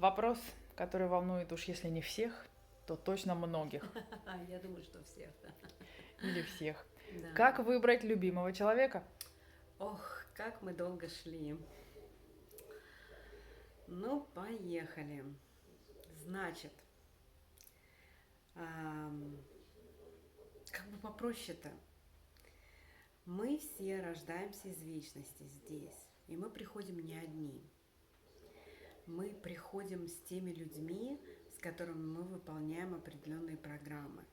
Вопрос, который волнует уж если не всех, то точно многих Я думаю, что всех, да. или всех. Да. Как выбрать любимого человека? Ох, как мы долго шли. Ну, поехали. Значит, ам, как бы попроще-то. Мы все рождаемся из вечности здесь, и мы приходим не одни. Мы приходим с теми людьми, с которыми мы выполняем определенные программы.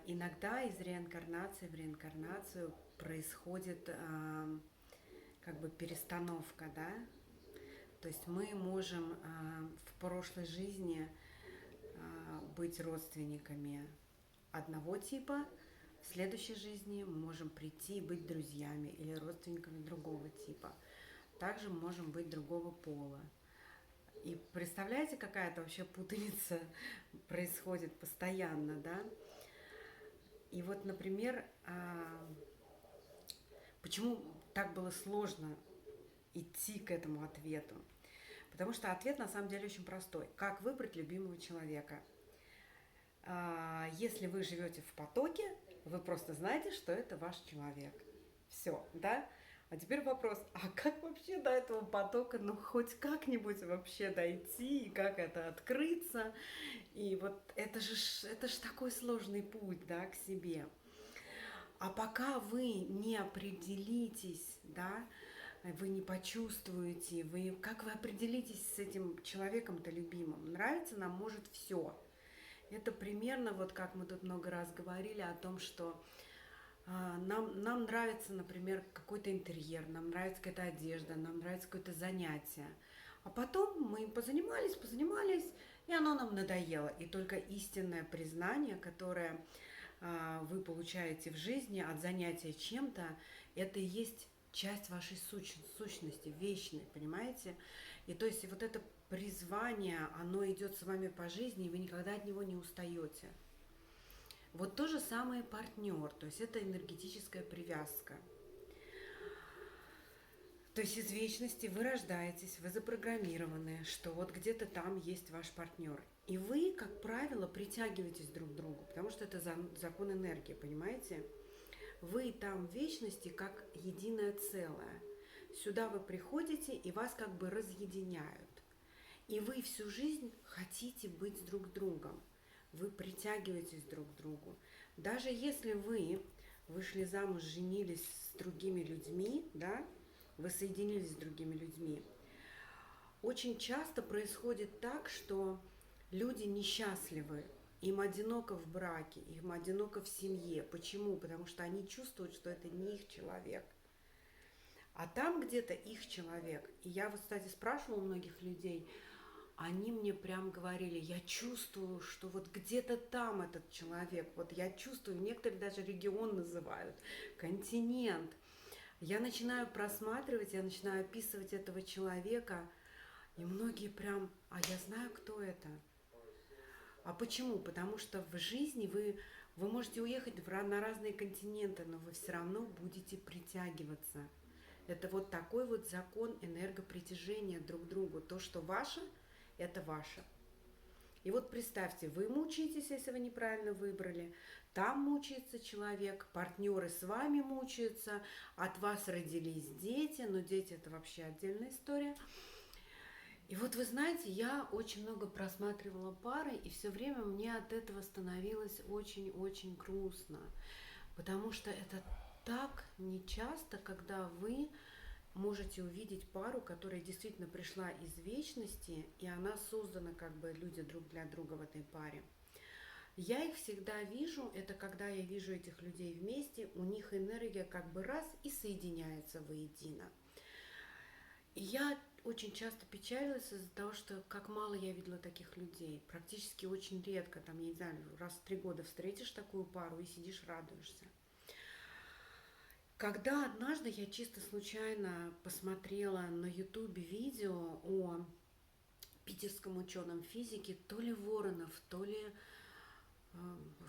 Иногда из реинкарнации в реинкарнацию происходит как бы перестановка, да? То есть мы можем в прошлой жизни быть родственниками одного типа, в следующей жизни мы можем прийти и быть друзьями или родственниками другого типа. Также мы можем быть другого пола. И представляете, какая-то вообще путаница происходит постоянно, да? И вот, например, почему так было сложно идти к этому ответу? Потому что ответ на самом деле очень простой. Как выбрать любимого человека? Если вы живете в потоке, вы просто знаете, что это ваш человек. Все, да? А теперь вопрос, а как вообще до этого потока, ну хоть как-нибудь вообще дойти, и как это открыться? И вот это ж такой сложный путь, да, к себе. А пока вы не определитесь, да, вы не почувствуете, как вы определитесь с этим человеком-то любимым? Нравится нам может все. Это примерно вот как мы тут много раз говорили о том, что нам нравится, например, какой-то интерьер, нам нравится какая-то одежда, нам нравится какое-то занятие. А потом мы им позанимались, и оно нам надоело. И только истинное признание, которое вы получаете в жизни от занятия чем-то, это и есть часть вашей сущности, вечной, понимаете? И то есть вот это призвание, оно идет с вами по жизни, и вы никогда от него не устаете. Вот то же самое партнер, то есть это энергетическая привязка. То есть из вечности вы рождаетесь, вы запрограммированы, что вот где-то там есть ваш партнер. И вы, как правило, притягиваетесь друг к другу, потому что это закон энергии, понимаете? Вы там в вечности как единое целое. Сюда вы приходите, и вас как бы разъединяют. И вы всю жизнь хотите быть с друг другом. Вы притягиваетесь друг к другу. Даже если вы вышли замуж, женились с другими людьми, да, вы соединились с другими людьми, очень часто происходит так, что люди несчастливы, им одиноко в браке, им одиноко в семье. Почему? Потому что они чувствуют, что это не их человек. А там где-то их человек. И я вот, кстати, спрашивала у многих людей, они мне прям говорили, я чувствую, что вот где-то там этот человек, вот я чувствую, некоторые даже регион называют, континент. Я начинаю просматривать, я начинаю описывать этого человека, и многие прям, а я знаю, кто это. А почему? Потому что в жизни вы можете уехать на разные континенты, но вы все равно будете притягиваться. Это вот такой вот закон энергопритяжения друг к другу. То, что ваше, это ваше. И вот представьте, вы мучаетесь, если вы неправильно выбрали, там мучается человек, партнеры с вами мучаются, от вас родились дети, но дети это вообще отдельная история. И вот вы знаете, я очень много просматривала пары, и все время мне от этого становилось очень-очень грустно, потому что это так нечасто, когда вы можете увидеть пару, которая действительно пришла из вечности, и она создана как бы люди друг для друга в этой паре. Я их всегда вижу, это когда я вижу этих людей вместе, у них энергия как бы раз и соединяется воедино. И я очень часто печалилась из-за того, что как мало я видела таких людей. Практически очень редко, там, я не знаю, раз в 3 года встретишь такую пару и сидишь радуешься. Когда однажды я чисто случайно посмотрела на ютубе видео о питерском ученом физике, то ли Воронов, то ли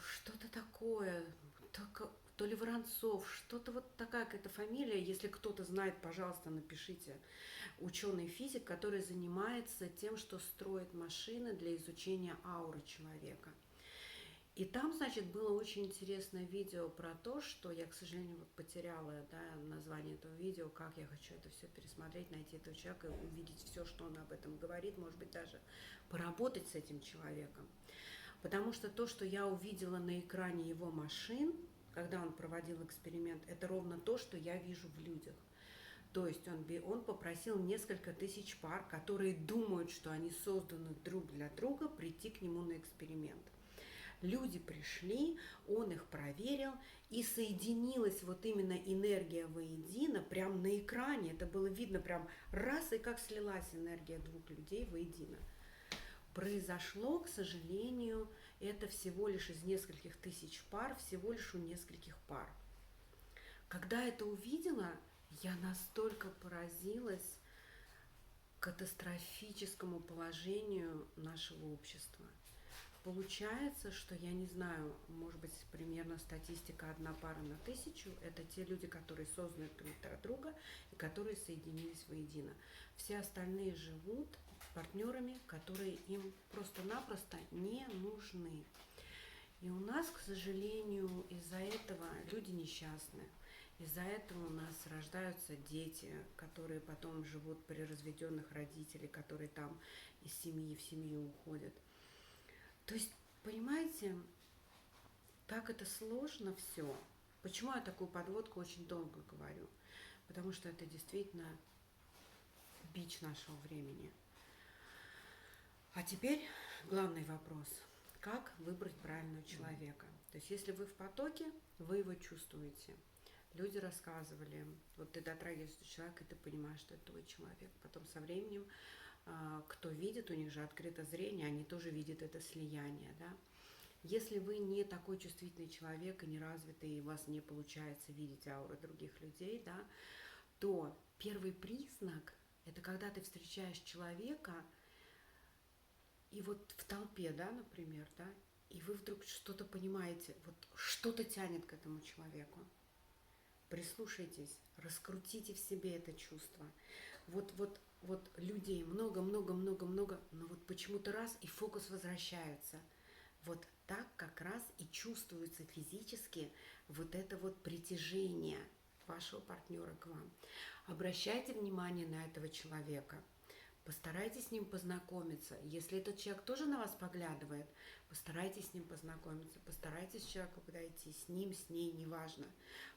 что-то такое, то ли Воронцов, что-то вот такая какая-то фамилия. Если кто-то знает, пожалуйста, напишите. Ученый-физик, который занимается тем, что строит машины для изучения ауры человека. И там, значит, было очень интересное видео про то, что я, к сожалению, вот потеряла, да, название этого видео, как я хочу это все пересмотреть, найти этого человека, увидеть все, что он об этом говорит, может быть, даже поработать с этим человеком. Потому что то, что я увидела на экране его машин, когда он проводил эксперимент, это ровно то, что я вижу в людях. То есть он попросил несколько тысяч пар, которые думают, что они созданы друг для друга, прийти к нему на эксперимент. Люди пришли, он их проверил, и соединилась вот именно энергия воедино, прям на экране. Это было видно прям раз, и как слилась энергия двух людей воедино. Произошло, к сожалению, это всего лишь из нескольких тысяч пар, всего лишь у нескольких пар. Когда это увидела, я настолько поразилась катастрофическому положению нашего общества. Получается, что, я не знаю, может быть, примерно статистика 1 пара на 1000, это те люди, которые созданы друг для друга и которые соединились воедино. Все остальные живут партнерами, которые им просто-напросто не нужны. И у нас, к сожалению, из-за этого люди несчастны. Из-за этого у нас рождаются дети, которые потом живут при разведенных родителей, которые там из семьи в семью уходят. То есть, понимаете, как это сложно все. Почему я такую подводку очень долго говорю? Потому что это действительно бич нашего времени. А теперь главный вопрос. Как выбрать правильного человека? То есть, если вы в потоке, вы его чувствуете. Люди рассказывали, вот ты дотрагиваешься до человека, и ты понимаешь, что это твой человек. Потом со временем кто видит, у них же открыто зрение, они тоже видят это слияние, да. Если вы не такой чувствительный человек и не развитый, и у вас не получается видеть ауры других людей, да, то первый признак – это когда ты встречаешь человека, и вот в толпе, да, например, да, и вы вдруг что-то понимаете, вот что-то тянет к этому человеку. Прислушайтесь, раскрутите в себе это чувство. Вот людей много, но вот почему-то раз, и фокус возвращается. Вот так как раз и чувствуется физически вот это вот притяжение вашего партнера к вам. Обращайте внимание на этого человека. Постарайтесь с ним познакомиться. Если этот человек тоже на вас поглядывает, постарайтесь с ним познакомиться. Постарайтесь к человеку подойти, с ним, с ней, неважно.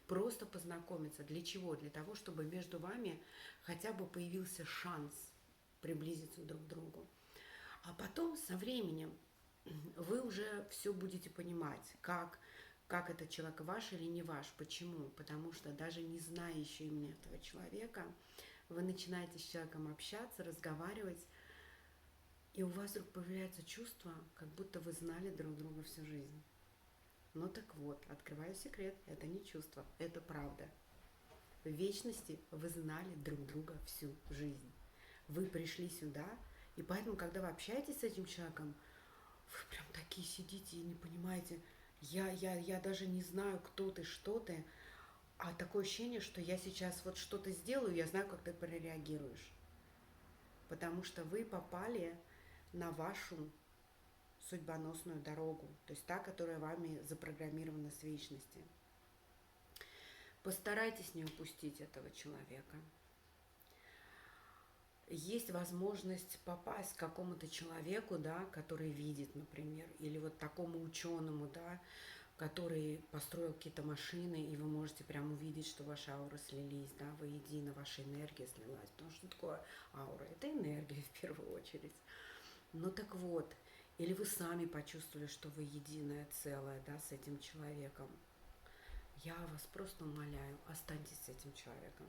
Просто познакомиться. Для чего? Для того, чтобы между вами хотя бы появился шанс приблизиться друг к другу. А потом со временем вы уже все будете понимать, как этот человек ваш или не ваш. Почему? Потому что даже не зная еще имени этого человека, вы начинаете с человеком общаться, разговаривать, и у вас вдруг появляется чувство, как будто вы знали друг друга всю жизнь. Ну так вот, открываю секрет, это не чувство, это правда. В вечности вы знали друг друга всю жизнь. Вы пришли сюда, и поэтому, когда вы общаетесь с этим человеком, вы прям такие сидите и не понимаете, я даже не знаю, кто ты, что ты, а такое ощущение, что я сейчас вот что-то сделаю, я знаю, как ты прореагируешь. Потому что вы попали на вашу судьбоносную дорогу, то есть та, которая вами запрограммирована с вечности. Постарайтесь не упустить этого человека. Есть возможность попасть к какому-то человеку, да, который видит, например, или вот такому ученому, да, который построил какие-то машины, и вы можете прям увидеть, что ваши ауры слились, да, воедино, ваша энергия слилась. Потому что такое аура? Это энергия в первую очередь. Ну так вот, или вы сами почувствовали, что вы единое целое, да, с этим человеком. Я вас просто умоляю, останьтесь с этим человеком.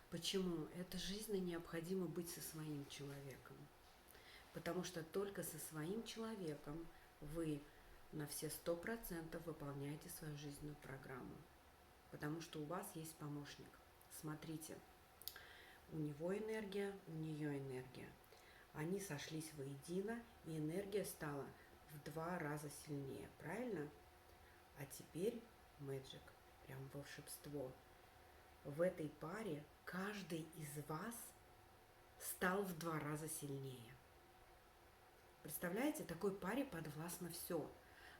Почему? Это жизненно необходимо быть со своим человеком. Потому что только со своим человеком вы на все 100% выполняете свою жизненную программу. Потому что у вас есть помощник. Смотрите, у него энергия, у нее энергия. Они сошлись воедино, и энергия стала в 2 раза сильнее. Правильно? А теперь magic. прям волшебство. В этой паре каждый из вас стал в 2 раза сильнее. Представляете, такой паре подвластно все.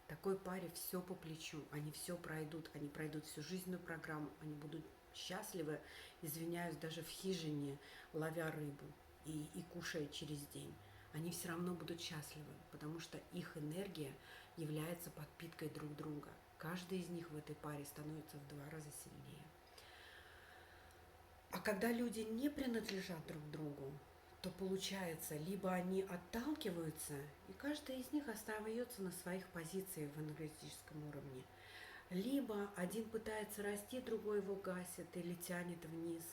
Такой паре все по плечу. Они все пройдут. Они пройдут всю жизненную программу. Они будут счастливы, извиняюсь, даже в хижине, ловя рыбу и кушая через день. Они все равно будут счастливы, потому что их энергия является подпиткой друг друга. Каждый из них в этой паре становится в 2 раза сильнее. А когда люди не принадлежат друг другу, то получается, либо они отталкиваются, и каждый из них остается на своих позициях в энергетическом уровне, либо один пытается расти, другой его гасит или тянет вниз,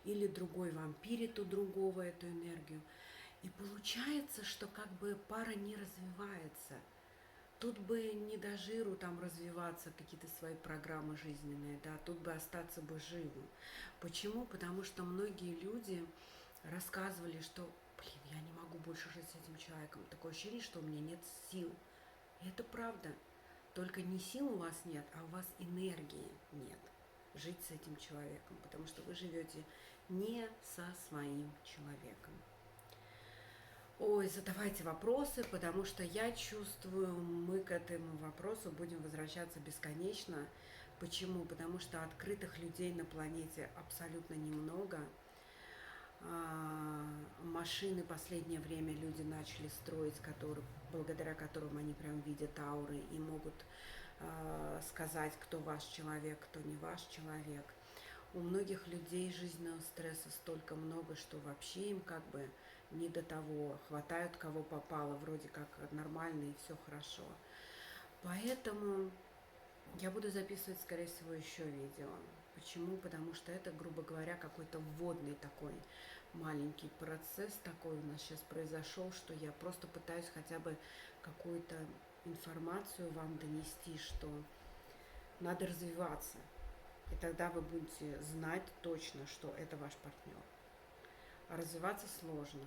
или другой вампирит у другого эту энергию. И получается, что как бы пара не развивается. Тут бы не до жиру там развиваться, какие-то свои программы жизненные, да, тут бы остаться бы живым. Почему? Потому что многие люди рассказывали, что, блин, я не могу больше жить с этим человеком. Такое ощущение, что у меня нет сил. И это правда. Только не сил у вас нет, а у вас энергии нет жить с этим человеком, потому что вы живете не со своим человеком. Ой, задавайте вопросы, потому что я чувствую, мы к этому вопросу будем возвращаться бесконечно. Почему? Потому что открытых людей на планете абсолютно немного. Машины в последнее время люди начали строить, благодаря которым они прям видят ауры и могут сказать, кто ваш человек, кто не ваш человек. У многих людей жизненного стресса столько много, что вообще им как бы не до того. Хватают кого попало, вроде как нормально и все хорошо. Поэтому я буду записывать, скорее всего, еще видео. Почему? Потому что это, грубо говоря, какой-то вводный такой маленький процесс такой у нас сейчас произошел, что я просто пытаюсь хотя бы какую-то информацию вам донести, что надо развиваться. И тогда вы будете знать точно, что это ваш партнер. А развиваться сложно.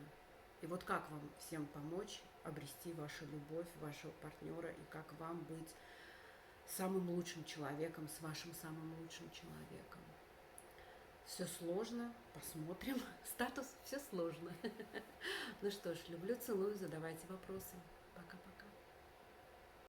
И вот как вам всем помочь обрести вашу любовь, вашего партнера, и как вам быть самым лучшим человеком, с вашим самым лучшим человеком. Все сложно, посмотрим. Статус все сложно. Ну что ж, люблю, целую, задавайте вопросы. Пока-пока.